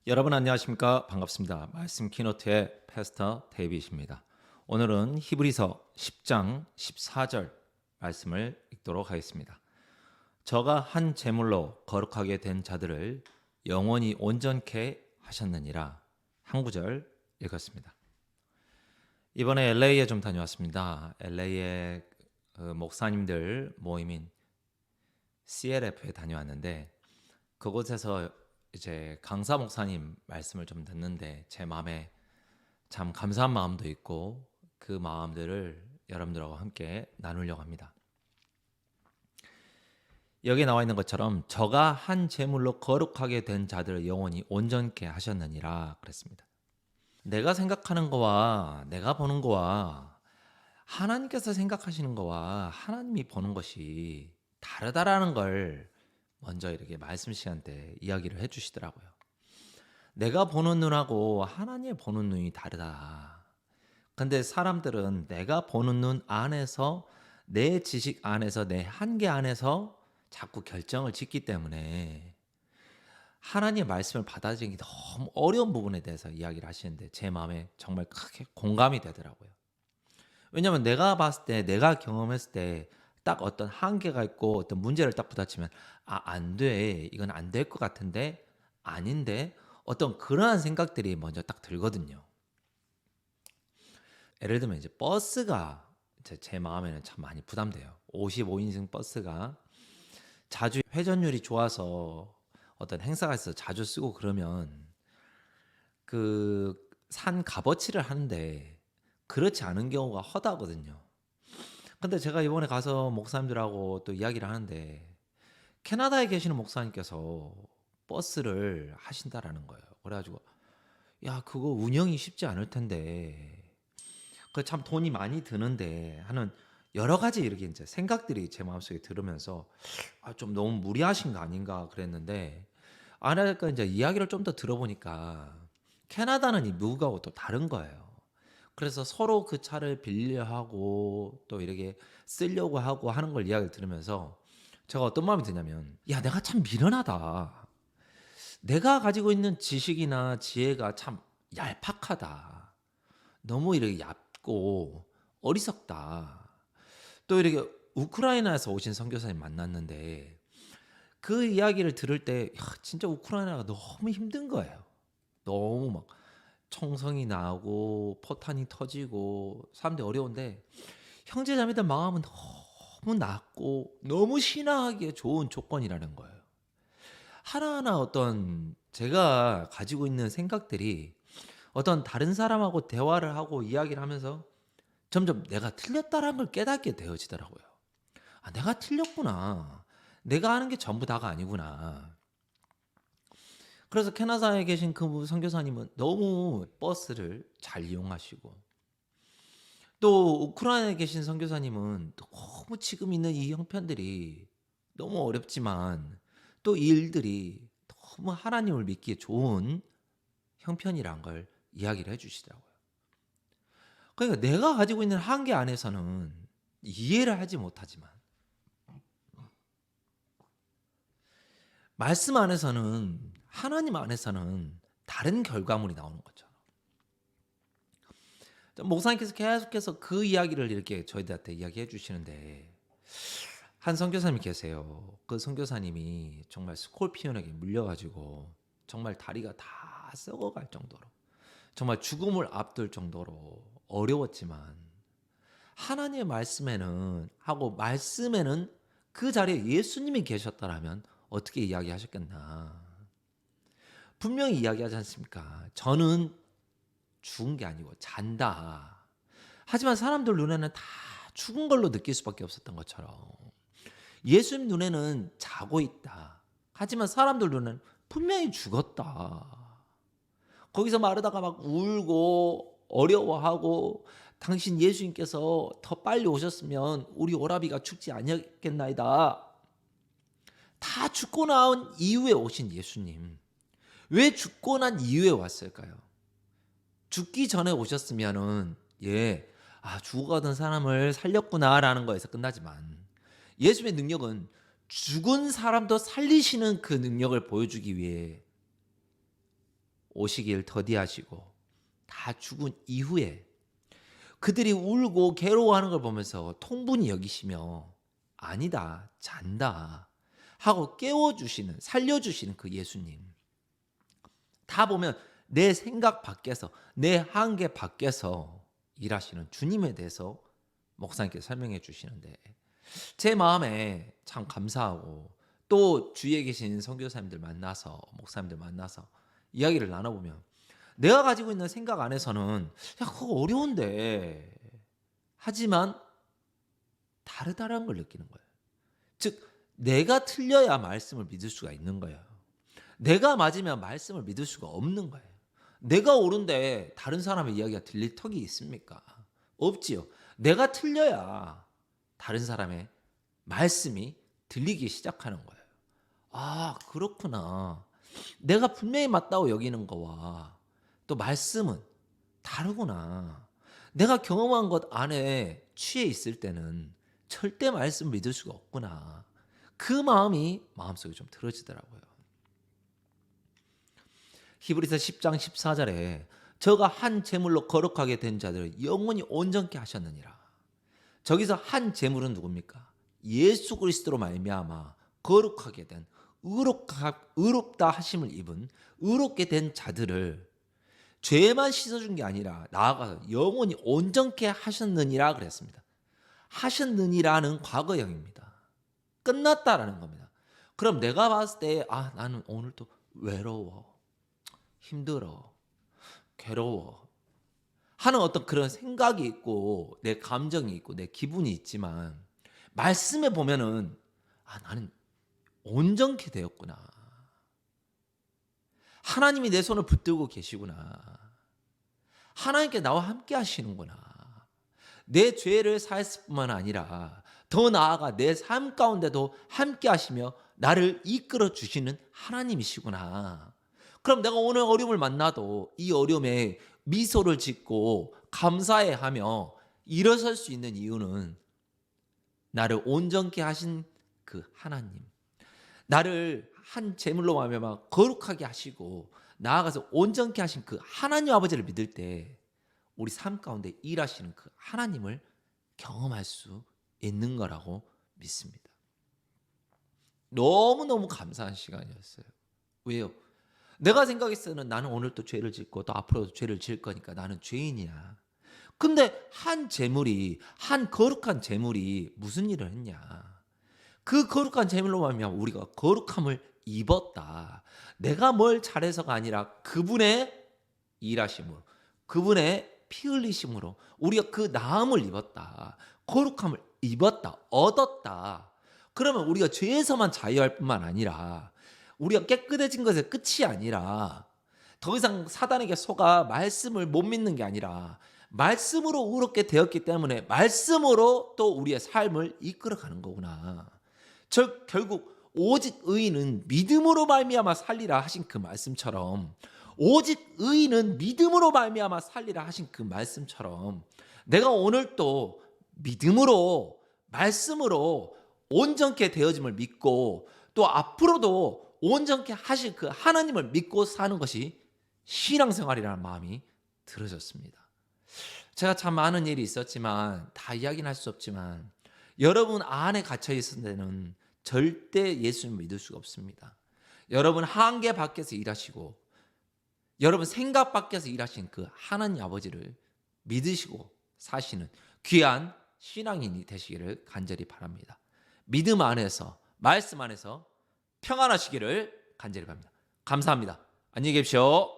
여러분 안녕하십니까? 반갑습니다. 말씀 키노트의 패스터 데이빗입니다. 오늘은 히브리서 10장 14절 말씀을 읽도록 하겠습니다. 저가 한 제물로 거룩하게 된 자들을 영원히 온전케 하셨느니라. 한 구절 읽었습니다. 이번에 LA에 좀 다녀왔습니다. LA의 목사님들 모임인 CLF에 다녀왔는데 그곳에서 이제 강사 목사님 말씀을 좀 듣는데 제 마음에 참 감사한 마음도 있고 그 마음들을 여러분들하고 함께 나누려고 합니다. 여기 나와 있는 것처럼 저가 한 제물로 거룩하게 된 자들을 영원히 온전케 하셨느니라 그랬습니다. 내가 생각하는 거와 내가 보는 거와 하나님께서 생각하시는 거와 하나님이 보는 것이 다르다라는 걸 먼저 이렇게 말씀 시간 때 이야기를 해주시더라고요. 내가 보는 눈하고 하나님의 보는 눈이 다르다. 근데 사람들은 내가 보는 눈 안에서 내 지식 안에서 내 한계 안에서 자꾸 결정을 짓기 때문에 하나님의 말씀을 받아들이기 너무 어려운 부분에 대해서 이야기를 하시는데 제 마음에 정말 크게 공감이 되더라고요. 왜냐하면 내가 봤을 때 내가 경험했을 때 딱 어떤 한계가 있고 어떤 문제를 딱 부딪히면 안 돼. 이건 안 될 것 같은데 아닌데 어떤 그러한 생각들이 먼저 딱 들거든요. 예를 들면 이제 버스가 제 마음에는 참 많이 부담돼요. 55인승 버스가 자주 회전율이 좋아서 어떤 행사가 있어서 자주 쓰고 그러면 그 산 값어치를 하는데 그렇지 않은 경우가 허다하거든요. 근데 제가 이번에 가서 목사님들하고 또 이야기를 하는데 캐나다에 계시는 목사님께서 버스를 하신다라는 거예요. 그래가지고 야 그거 운영이 쉽지 않을 텐데 그 참 돈이 많이 드는데 하는 여러 가지 이렇게 이제 생각들이 제 마음속에 들으면서 좀 너무 무리하신 거 아닌가 그랬는데 아까 이제 이야기를 좀 더 들어보니까 캐나다는 이 미국하고 또 다른 거예요. 그래서 서로 그 차를 빌려하고 또 이렇게 쓰려고 하고 하는 걸 이야기를 들으면서 제가 어떤 마음이 드냐면 야 내가 참 미련하다. 내가 가지고 있는 지식이나 지혜가 참 얄팍하다. 너무 이렇게 얕고 어리석다. 또 이렇게 우크라이나에서 오신 선교사님 만났는데 그 이야기를 들을 때 진짜 우크라이나가 너무 힘든 거예요. 너무 막 총성이 나고 포탄이 터지고 사람들이 어려운데 형제자매들 마음은 너무 낮고 너무 신앙하기에 좋은 조건이라는 거예요. 하나하나 어떤 제가 가지고 있는 생각들이 어떤 다른 사람하고 대화를 하고 이야기를 하면서 점점 내가 틀렸다라는 걸 깨닫게 되어지더라고요. 내가 틀렸구나. 내가 아는 게 전부 다가 아니구나. 그래서 캐나다에 계신 그 선교사님은 너무 버스를 잘 이용하시고 또 우크라이나에 계신 선교사님은 너무 지금 있는 이 형편들이 너무 어렵지만 또 이 일들이 너무 하나님을 믿기에 좋은 형편이란 걸 이야기를 해주시더라고요. 그러니까 내가 가지고 있는 한계 안에서는 이해를 하지 못하지만 말씀 안에서는 하나님 안에서는 다른 결과물이 나오는 거죠. 목사님께서 계속해서 그 이야기를 이렇게 저희들한테 이야기해 주시는데 한 선교사님이 계세요. 그 선교사님이 정말 스콜피온에게 물려가지고 정말 다리가 다 썩어갈 정도로 정말 죽음을 앞둘 정도로 어려웠지만 하나님의 말씀에는 하고 말씀에는 그 자리에 예수님이 계셨다라면 어떻게 이야기하셨겠나. 분명히 이야기하지 않습니까? 저는 죽은 게 아니고 잔다. 하지만 사람들 눈에는 다 죽은 걸로 느낄 수밖에 없었던 것처럼 예수님 눈에는 자고 있다. 하지만 사람들 눈에는 분명히 죽었다. 거기서 마르다가 막 울고 어려워하고 당신 예수님께서 더 빨리 오셨으면 우리 오라비가 죽지 아니었겠나이다. 다 죽고 나온 이후에 오신 예수님. 왜 죽고 난 이후에 왔을까요? 죽기 전에 오셨으면은 죽어가던 사람을 살렸구나라는 거에서 끝나지만 예수의 능력은 죽은 사람도 살리시는 그 능력을 보여주기 위해 오시길 더디하시고 다 죽은 이후에 그들이 울고 괴로워하는 걸 보면서 통분히 여기시며 아니다, 잔다 하고 깨워주시는, 살려주시는 그 예수님. 다 보면 내 생각 밖에서, 내 한계 밖에서 일하시는 주님에 대해서 목사님께서 설명해 주시는데 제 마음에 참 감사하고 또 주위에 계신 선교사님들 만나서, 목사님들 만나서 이야기를 나눠보면 내가 가지고 있는 생각 안에서는 야, 그거 어려운데 하지만 다르다라는 걸 느끼는 거예요. 즉 내가 틀려야 말씀을 믿을 수가 있는 거예요. 내가 맞으면 말씀을 믿을 수가 없는 거예요. 내가 옳은데 다른 사람의 이야기가 들릴 턱이 있습니까? 없지요. 내가 틀려야 다른 사람의 말씀이 들리기 시작하는 거예요. 아, 그렇구나. 내가 분명히 맞다고 여기는 거와 또 말씀은 다르구나. 내가 경험한 것 안에 취해 있을 때는 절대 말씀 믿을 수가 없구나. 그 마음이 마음속에 좀 들어지더라고요. 히브리서 10장 14절에 저가 한 제물로 거룩하게 된 자들을 영원히 온전케 하셨느니라. 저기서 한 제물은 누굽니까? 예수 그리스도로 말미암아 거룩하게 된 의롭다 하심을 입은 의롭게 된 자들을 죄만 씻어준 게 아니라 나아가서 영원히 온전케 하셨느니라 그랬습니다. 하셨느니라는 과거형입니다. 끝났다라는 겁니다. 그럼 내가 봤을 때 나는 오늘 또 외로워, 힘들어, 괴로워 하는 어떤 그런 생각이 있고 내 감정이 있고 내 기분이 있지만 말씀에 보면은 나는 온전케 되었구나. 하나님이 내 손을 붙들고 계시구나. 하나님께 나와 함께 하시는구나. 내 죄를 사했을 뿐만 아니라 더 나아가 내 삶 가운데도 함께 하시며 나를 이끌어 주시는 하나님이시구나. 그럼 내가 오늘 어려움을 만나도 이 어려움에 미소를 짓고 감사해하며 일어설 수 있는 이유는 나를 온전케 하신 그 하나님, 나를 한 제물로 말미암아 거룩하게 하시고 나아가서 온전케 하신 그 하나님 아버지를 믿을 때 우리 삶 가운데 일하시는 그 하나님을 경험할 수 있는 거라고 믿습니다. 너무너무 감사한 시간이었어요. 왜요? 내가 생각했을 때는 나는 오늘 또 죄를 짓고 또 앞으로도 죄를 지을 거니까 나는 죄인이야. 근데 한 거룩한 제물이 무슨 일을 했냐? 그 거룩한 제물로 말미암아 우리가 거룩함을 입었다. 내가 뭘 잘해서가 아니라 그분의 일하심으로, 그분의 피 흘리심으로 우리가 그 나음을 입었다. 거룩함을 입었다. 얻었다. 그러면 우리가 죄에서만 자유할 뿐만 아니라 우리가 깨끗해진 것에 끝이 아니라 더 이상 사단에게 속아 말씀을 못 믿는 게 아니라 말씀으로 의롭게 되었기 때문에 말씀으로 또 우리의 삶을 이끌어가는 거구나. 즉 결국 오직 의인은 믿음으로 말미암아 살리라 하신 그 말씀처럼 오직 의인은 믿음으로 말미암아 살리라 하신 그 말씀처럼 내가 오늘 또 믿음으로 말씀으로 온전케 되어짐을 믿고 또 앞으로도 온전케 하실 그 하나님을 믿고 사는 것이 신앙생활이라는 마음이 들어졌습니다. 제가 참 많은 일이 있었지만 다 이야기는 할 수 없지만 여러분 안에 갇혀 있을 때는 절대 예수님을 믿을 수가 없습니다. 여러분 한계 밖에서 일하시고 여러분 생각 밖에서 일하신 그 하나님 아버지를 믿으시고 사시는 귀한 신앙인이 되시기를 간절히 바랍니다. 믿음 안에서 말씀 안에서 평안하시기를 간절히 바랍니다. 감사합니다. 안녕히 계십시오.